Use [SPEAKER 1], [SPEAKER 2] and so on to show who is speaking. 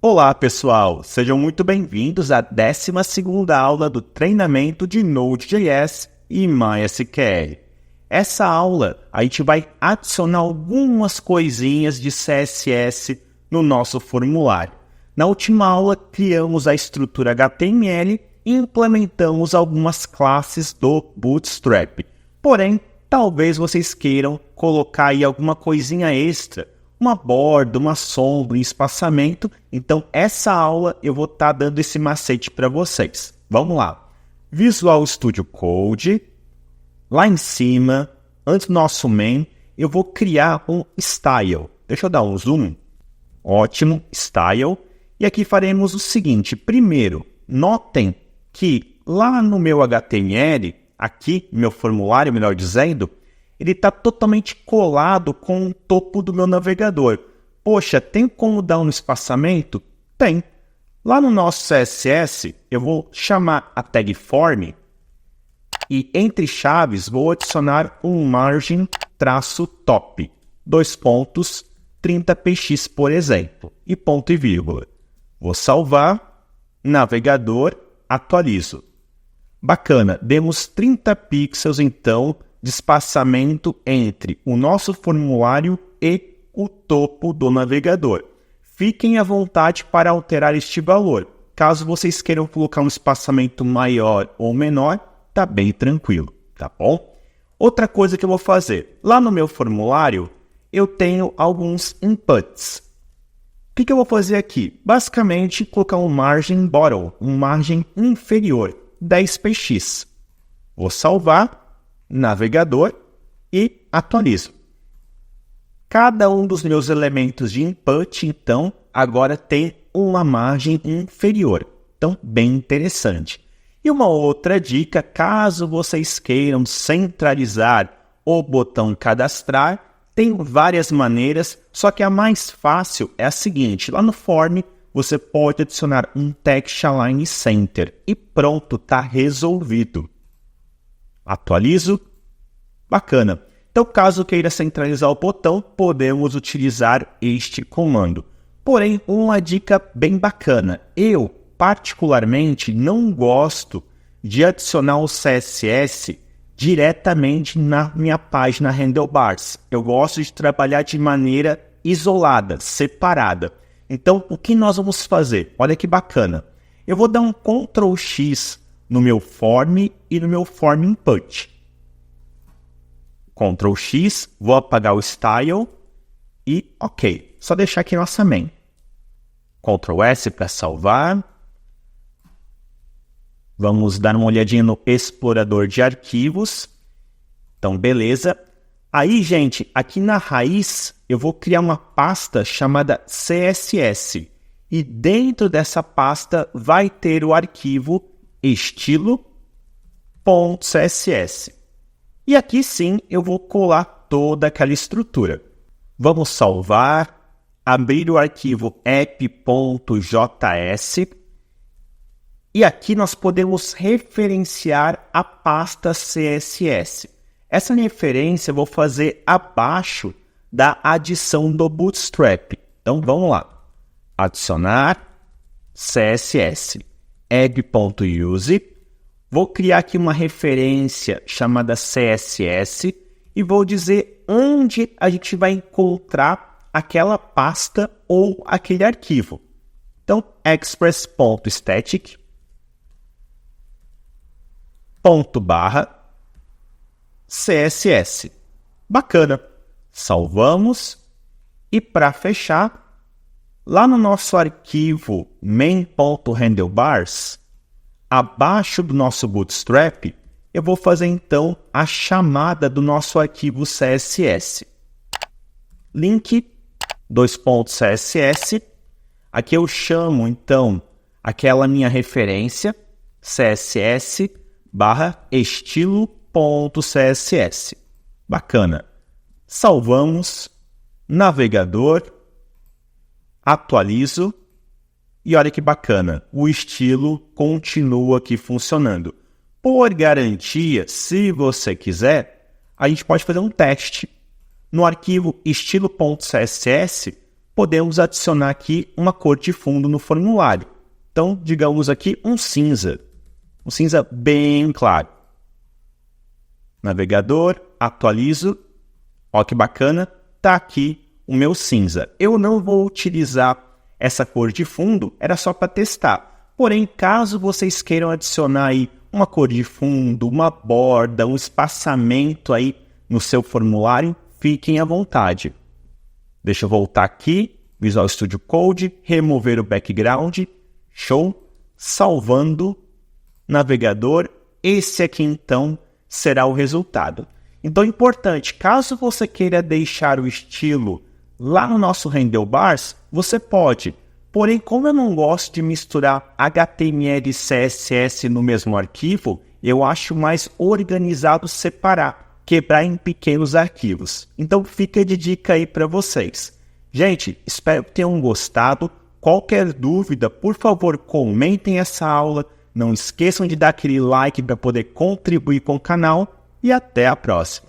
[SPEAKER 1] Olá pessoal, sejam muito bem-vindos à 12ª aula do treinamento de Node.js e MySQL. Essa aula a gente vai adicionar algumas coisinhas de CSS no nosso formulário. Na última aula criamos a estrutura HTML e implementamos algumas classes do Bootstrap. Porém, talvez vocês queiram colocar aí alguma coisinha extra, uma borda, uma sombra, um espaçamento. Então, essa aula eu vou estar dando esse macete para vocês. Vamos lá. Visual Studio Code. Lá em cima, antes do nosso main, eu vou criar um style. Deixa eu dar um zoom. Ótimo, style. E aqui faremos o seguinte. Primeiro, notem que lá no meu HTML, aqui, meu formulário, melhor dizendo, ele está totalmente colado com o topo do meu navegador. Poxa, tem como dar um espaçamento? Tem. Lá no nosso CSS, eu vou chamar a tag form e entre chaves vou adicionar um margin -top, 30px, por exemplo, e ponto e vírgula. Vou salvar, navegador, atualizo. Bacana, demos 30 pixels então de espaçamento entre o nosso formulário e o topo do navegador. Fiquem à vontade para alterar este valor. Caso vocês queiram colocar um espaçamento maior ou menor, tá bem tranquilo, tá bom? Outra coisa que eu vou fazer, lá no meu formulário, eu tenho alguns inputs. O que eu vou fazer aqui? Basicamente, colocar um margin bottom, um margem inferior, 10px. Vou salvar, navegador e atualizo. Cada um dos meus elementos de input, então, agora tem uma margem inferior. Então, bem interessante. E uma outra dica, caso vocês queiram centralizar o botão cadastrar, tem várias maneiras, só que a mais fácil é a seguinte, lá no form você pode adicionar um text align center e pronto, está resolvido. Atualizo. Bacana. Então, caso queira centralizar o botão, podemos utilizar este comando. Porém, uma dica bem bacana. Eu, particularmente, não gosto de adicionar o CSS diretamente na minha página Handlebars. Eu gosto de trabalhar de maneira isolada, separada. Então, o que nós vamos fazer? Olha que bacana. Eu vou dar um Ctrl X no meu form e no meu form input. Ctrl X, vou apagar o style e ok. Só deixar aqui nossa main. Ctrl S para salvar. Vamos dar uma olhadinha no explorador de arquivos. Então, beleza. Aí, gente, aqui na raiz, eu vou criar uma pasta chamada CSS. E dentro dessa pasta vai ter o arquivo estilo.css. E aqui sim eu vou colar toda aquela estrutura. Vamos salvar, abrir o arquivo app.js e aqui nós podemos referenciar a pasta CSS. Essa referência eu vou fazer abaixo da adição do Bootstrap. Então vamos lá. Adicionar CSS add.use. Vou criar aqui uma referência chamada CSS e vou dizer onde a gente vai encontrar aquela pasta ou aquele arquivo. Então, express.static /CSS. Bacana. Salvamos e para fechar, lá no nosso arquivo main.handlebars, abaixo do nosso Bootstrap, eu vou fazer então a chamada do nosso arquivo CSS. Link, .css. Aqui eu chamo então aquela minha referência, css/estilo.css. Bacana. Salvamos, navegador, atualizo. E olha que bacana, o estilo continua aqui funcionando. Por garantia, se você quiser, a gente pode fazer um teste. No arquivo estilo.css, podemos adicionar aqui uma cor de fundo no formulário. Então, digamos aqui um cinza bem claro. Navegador, atualizo, ó que bacana, tá aqui o meu cinza. Eu não vou utilizar essa cor de fundo, era só para testar. Porém, caso vocês queiram adicionar aí uma cor de fundo, uma borda, um espaçamento aí no seu formulário, fiquem à vontade. Deixa eu voltar aqui, Visual Studio Code, remover o background, show, salvando, navegador, esse aqui então será o resultado. Então, importante, caso você queira deixar o estilo lá no nosso handlebars, você pode. Porém, como eu não gosto de misturar HTML e CSS no mesmo arquivo, eu acho mais organizado separar, quebrar em pequenos arquivos. Então, fica de dica aí para vocês. Gente, espero que tenham gostado. Qualquer dúvida, por favor, comentem essa aula. Não esqueçam de dar aquele like para poder contribuir com o canal. E até a próxima.